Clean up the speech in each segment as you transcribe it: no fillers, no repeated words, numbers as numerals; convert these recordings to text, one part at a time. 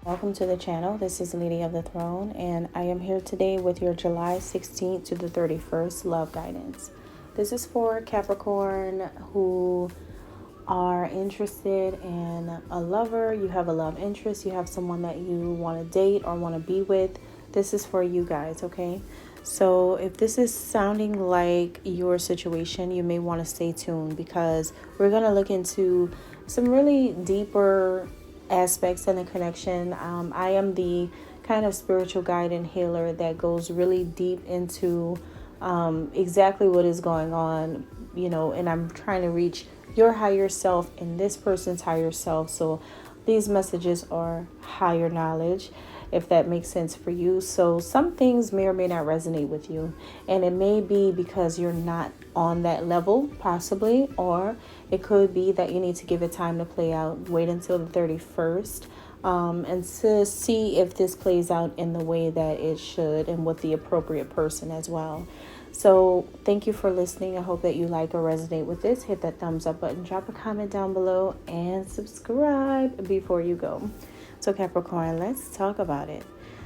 Welcome to the channel. This is Lady of the Throne, and I am here today with your July 16th to the 31st love guidance. This is for Capricorn who are interested in a lover. You have a love interest. You have someone that you want to date or want to be with. This is for you guys, okay? So if this is sounding like your situation, you may want to stay tuned because we're going to look into some really deeper aspects in the connection. I am the kind of spiritual guide and healer that goes really deep into exactly what is going on, and I'm trying to reach your higher self and this person's higher self. So these messages are higher knowledge, if that makes sense for you. So some things may or may not resonate with you, and it may be because you're not on that level, possibly, or it could be that you need to give it time to play out. Wait until the 31st and to see if this plays out in the way that it should and with the appropriate person as well. So thank you for listening. I hope that you like or resonate with this. Hit that thumbs up button, drop a comment down below, and subscribe before you go. So Capricorn, let's talk about it.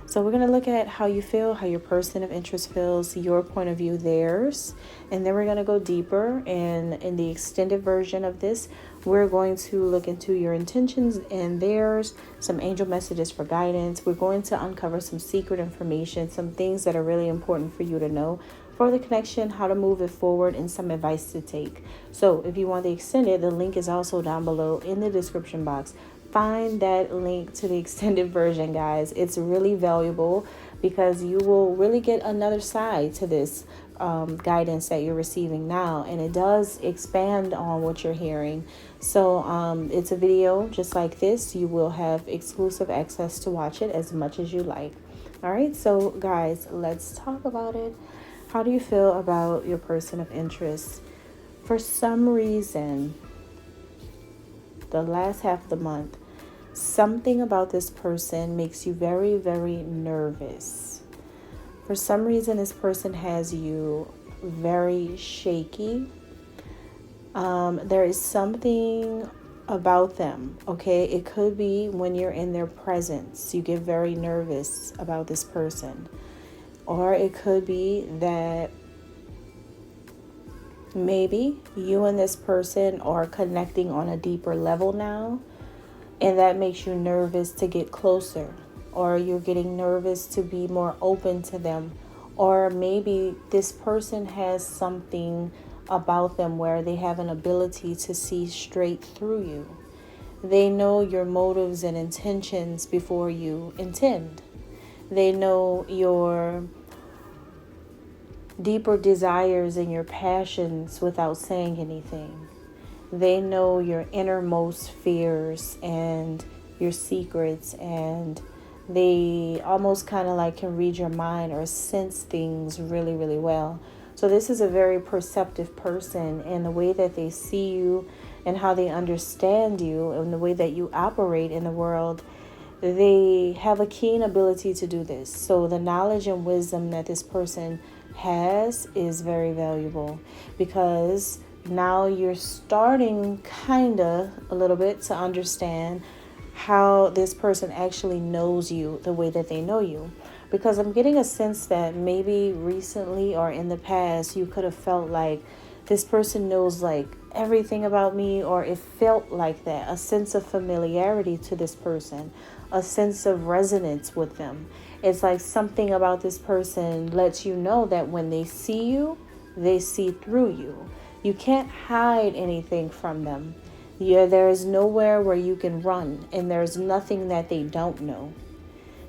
So we're going to look at how you feel, how your person of interest feels, your point of view, theirs. And then we're going to go deeper. And in the extended version of this, we're going to look into your intentions and theirs, some angel messages for guidance. We're going to uncover some secret information, some things that are really important for you to know for the connection, how to move it forward, and some advice to take. So if you want the extended, the link is also down below in the description box. Find that link to the extended version, guys. It's really valuable because you will really get another side to this guidance that you're receiving now, and it does expand on what you're hearing. So it's a video just like this. You will have exclusive access to watch it as much as you like. All right, so guys, let's talk about it. How do you feel about your person of interest? For some reason, the last half of the month, something about this person makes you very, very nervous. For some reason, this person has you very shaky. There is something about them, okay? It could be when you're in their presence, you get very nervous about this person. Or it could be that maybe you and this person are connecting on a deeper level now, and that makes you nervous to get closer, or you're getting nervous to be more open to them. Or maybe this person has something about them where they have an ability to see straight through you. They know your motives and intentions before you intend. They know your deeper desires and your passions without saying anything. They know your innermost fears and your secrets, and they almost kind of like can read your mind or sense things really, really well. So this is a very perceptive person, and the way that they see you and how they understand you and the way that you operate in the world, they have a keen ability to do this. So the knowledge and wisdom that this person has is very valuable, because now you're starting kind of a little bit to understand how this person actually knows you the way that they know you. Because I'm getting a sense that maybe recently or in the past you could have felt like this person knows like everything about me, or it felt like that, a sense of familiarity to this person, a sense of resonance with them. It's like something about this person lets you know that when they see you, they see through you. You can't hide anything from them. There is nowhere where you can run, and there's nothing that they don't know.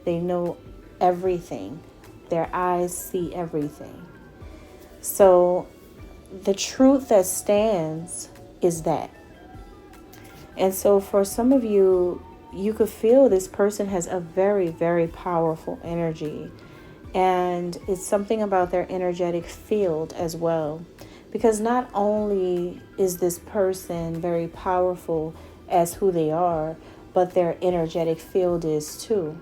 They know everything. Their eyes see everything. So the truth that stands is that. And so for some of you, you could feel this person has a very, very powerful energy. And it's something about their energetic field as well. Because not only is this person very powerful as who they are, but their energetic field is too.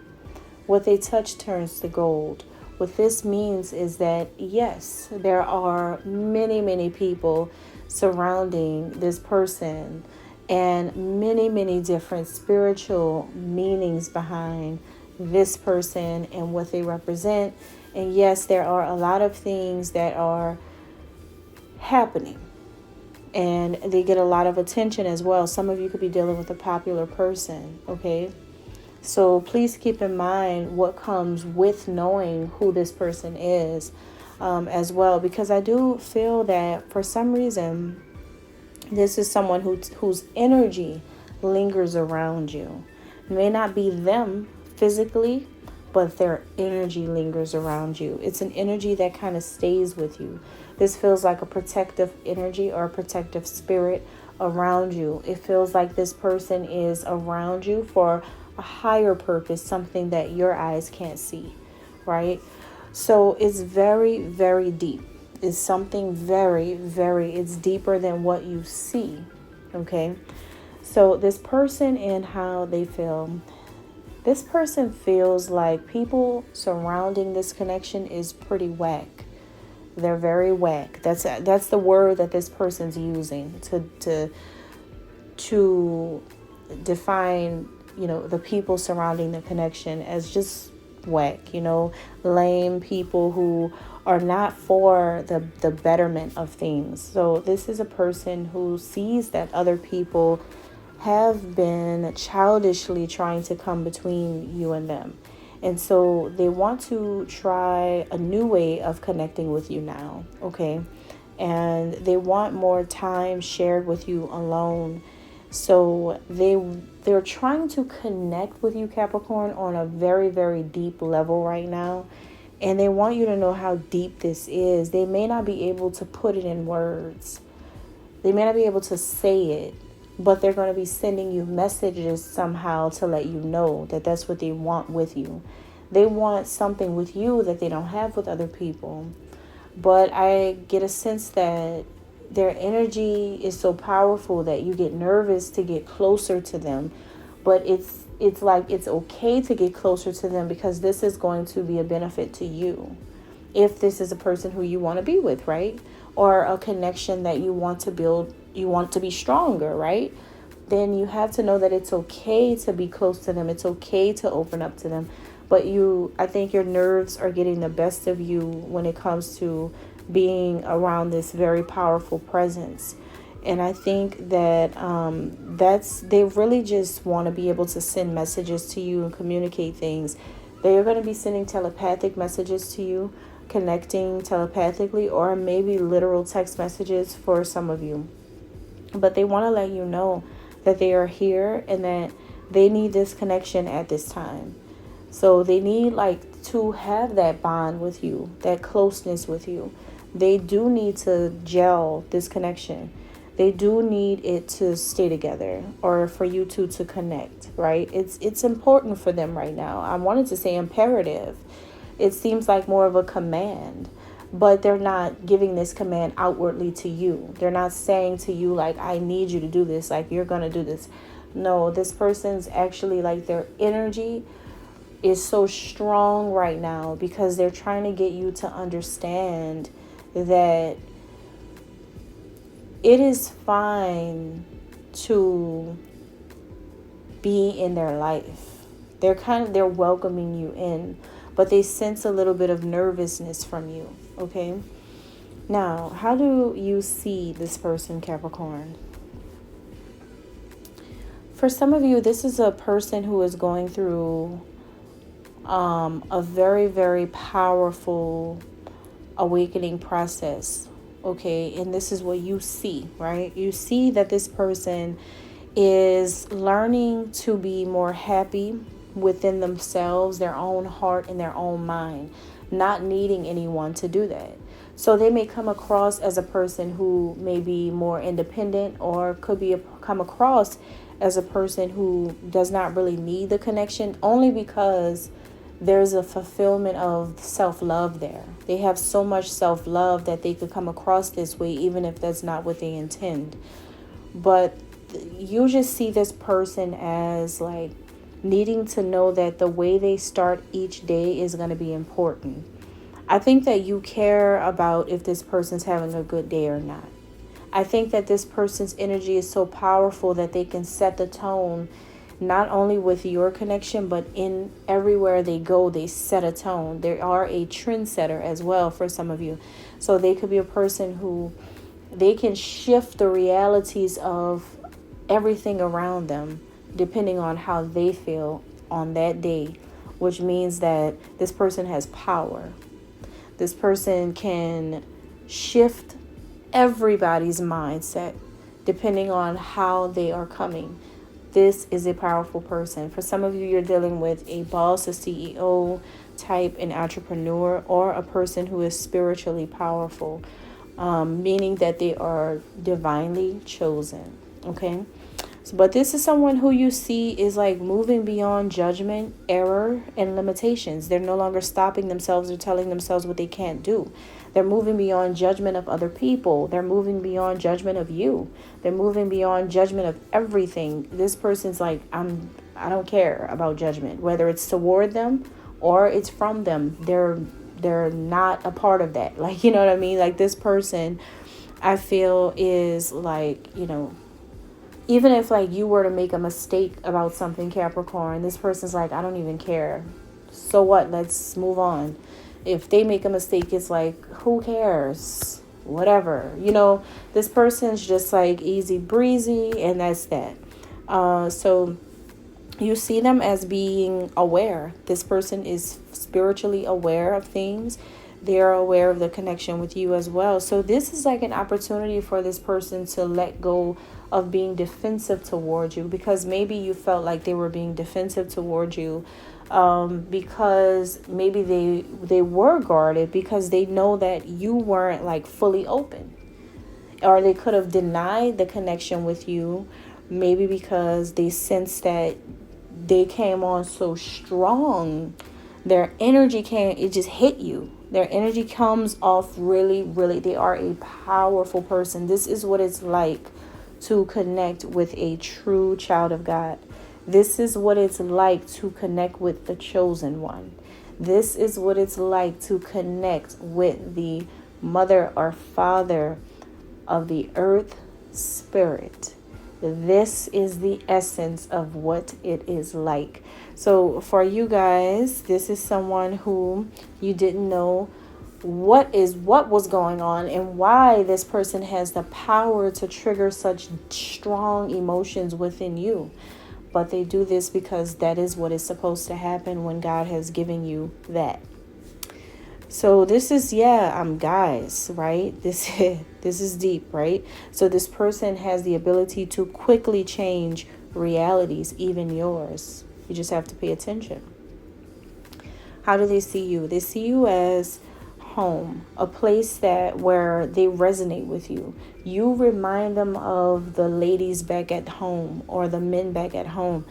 What they touch turns to gold. What this means is that, yes, there are many, many people surrounding this person and many, many different spiritual meanings behind this person and what they represent. And yes, there are a lot of things that are happening, and they get a lot of attention as well. Some of you could be dealing with a popular person, okay? So please keep in mind what comes with knowing who this person is as well, because I do feel that for some reason, this is someone whose energy lingers around you. It may not be them physically, but their energy lingers around you. It's an energy that kind of stays with you. This feels like a protective energy or a protective spirit around you. It feels like this person is around you for a higher purpose, something that your eyes can't see, right? So it's very, very deep. It's something very, very, it's deeper than what you see, okay? So this person and how they feel. This person feels like people surrounding this connection is pretty whack. They're very whack. That's the word that this person's using to define, the people surrounding the connection as just whack, lame people who are not for the betterment of things. So this is a person who sees that other people have been childishly trying to come between you and them. And so they want to try a new way of connecting with you now, okay? And they want more time shared with you alone. So they're trying to connect with you, Capricorn, on a very, very deep level right now. And they want you to know how deep this is. They may not be able to put it in words. They may not be able to say it, but they're going to be sending you messages somehow to let you know that that's what they want with you. They want something with you that they don't have with other people. But I get a sense that their energy is so powerful that you get nervous to get closer to them. But it's like it's okay to get closer to them because this is going to be a benefit to you. If this is a person who you want to be with, right? Or a connection that you want to build, you want to be stronger, right? Then you have to know that it's okay to be close to them. It's okay to open up to them. But I think your nerves are getting the best of you when it comes to being around this very powerful presence. And I think that they really just want to be able to send messages to you and communicate things. They are going to be sending telepathic messages to you, connecting telepathically, or maybe literal text messages for some of you. But they want to let you know that they are here and that they need this connection at this time. So they need to have that bond with you, that closeness with you. They do need to gel this connection. They do need it to stay together, or for you two to connect, right? It's important for them right now. I wanted to say imperative. It seems like more of a command, but they're not giving this command outwardly to you. They're not saying to you, like, I need you to do this, like, you're going to do this. No, this person's actually, their energy is so strong right now because they're trying to get you to understand that it is fine to be in their life. They're welcoming you in, but they sense a little bit of nervousness from you, okay? Now, how do you see this person, Capricorn? For some of you, this is a person who is going through a very, very powerful awakening process, okay? And this is what you see, right? You see that this person is learning to be more happy within themselves, their own heart and their own mind, not needing anyone to do that. So they may come across as a person who may be more independent, or could come across as a person who does not really need the connection, only because there's a fulfillment of self-love there. They have so much self-love that they could come across this way, even if that's not what they intend. But you just see this person as needing to know that the way they start each day is going to be important. I think that you care about if this person's having a good day or not. I think that this person's energy is so powerful that they can set the tone, not only with your connection, but in everywhere they go, they set a tone. They are a trendsetter as well for some of you. So they could be a person who they can shift the realities of everything around them depending on how they feel on that day, which means that this person has power. This person can shift everybody's mindset depending on how they are coming. This is a powerful person. For some of you, you're dealing with a boss, a CEO type, an entrepreneur, or a person who is spiritually powerful, meaning that they are divinely chosen. Okay. But this is someone who you see is like moving beyond judgment, error, and limitations. They're no longer stopping themselves or telling themselves what they can't do. They're moving beyond judgment of other people. They're moving beyond judgment of you. They're moving beyond judgment of everything. This person's like, I don't care about judgment, whether it's toward them or it's from them. They're not a part of that. Like, you know what I mean? Like this person, I feel is like, even if like you were to make a mistake about something, Capricorn, this person's like, I don't even care. So what? Let's move on. If they make a mistake, it's like, who cares? Whatever. This person's just like easy breezy, and that's that. So you see them as being aware. This person is spiritually aware of things. They're aware of the connection with you as well. So this is like an opportunity for this person to let go of being defensive towards you, because maybe you felt like they were being defensive towards you, because maybe they were guarded because they know that you weren't like fully open, or they could have denied the connection with you, maybe because they sensed that they came on so strong. Their energy it just hit you. Their energy comes off really, really. They are a powerful person. This is what it's like to connect with a true child of God. This is what it's like to connect with the chosen one. This is what it's like to connect with the mother or father of the earth spirit. This is the essence of what it is like. So for you guys, this is someone who you didn't know what was going on and why this person has the power to trigger such strong emotions within you. But they do this because that is what is supposed to happen when God has given you that. So this is, guys, right? This is deep, right? So this person has the ability to quickly change realities, even yours. You just have to pay attention. How do they see you? They see you as home, a place where they resonate with you. You remind them of the ladies back at home or the men back at home.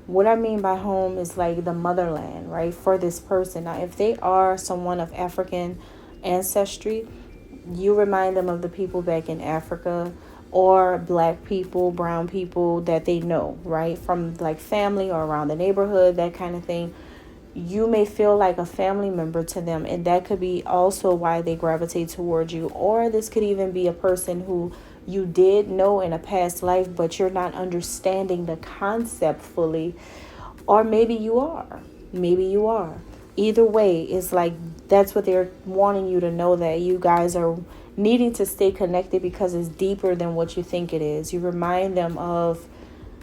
What I mean by home is like the motherland, right? For this person. Now, if they are someone of African ancestry, you remind them of the people back in Africa, or black people, brown people that they know, right? From like family or around the neighborhood, that kind of thing. You may feel like a family member to them, and that could be also why they gravitate towards you. Or this could even be a person who you did know in a past life, but you're not understanding the concept fully. Or maybe you are. Either way, it's like that's what they're wanting you to know, that you guys are needing to stay connected because it's deeper than what you think it is. You remind them of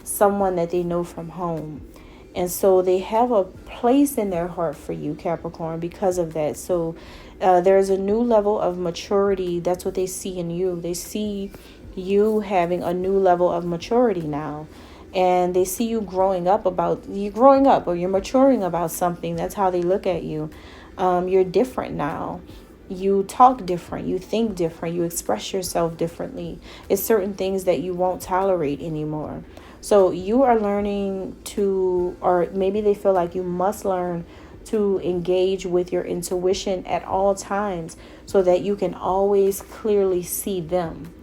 someone that they know from home. And so they have a place in their heart for you, Capricorn, because of that. So there's a new level of maturity. That's what they see in you. They see you having a new level of maturity now. And they see you growing up, or you're maturing about something. That's how they look at you. You're different now. You talk different. You think different. You express yourself differently. It's certain things that you won't tolerate anymore. So you are learning to, or maybe they feel like you must learn to engage with your intuition at all times so that you can always clearly see them,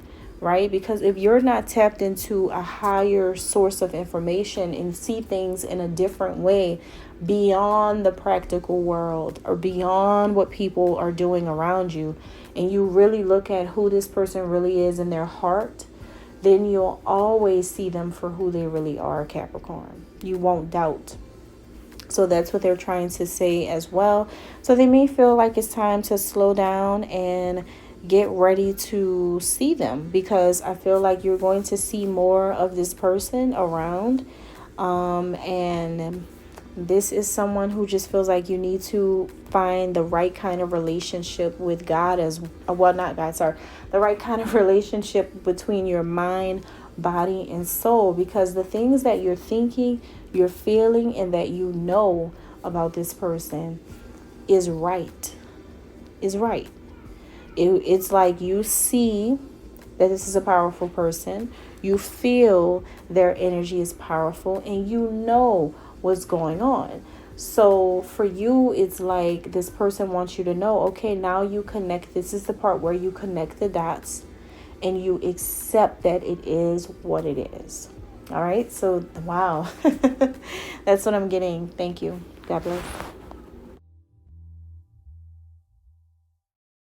right? Because if you're not tapped into a higher source of information and see things in a different way beyond the practical world or beyond what people are doing around you, and you really look at who this person really is in their heart, then you'll always see them for who they really are, Capricorn. You won't doubt. So that's what they're trying to say as well. So they may feel like it's time to slow down and get ready to see them, because I feel like you're going to see more of this person around. And this is someone who just feels like you need to find the right kind of relationship with God as well, not God, sorry, the right kind of relationship between your mind, body, and soul, because the things that you're thinking, you're feeling, and that you know about this person is right. It's like you see that this is a powerful person. You feel their energy is powerful, and you know what's going on. So for you, it's like this person wants you to know, okay, now you connect. This is the part where you connect the dots and you accept that it is what it is. All right. So, wow. That's what I'm getting. Thank you. God bless.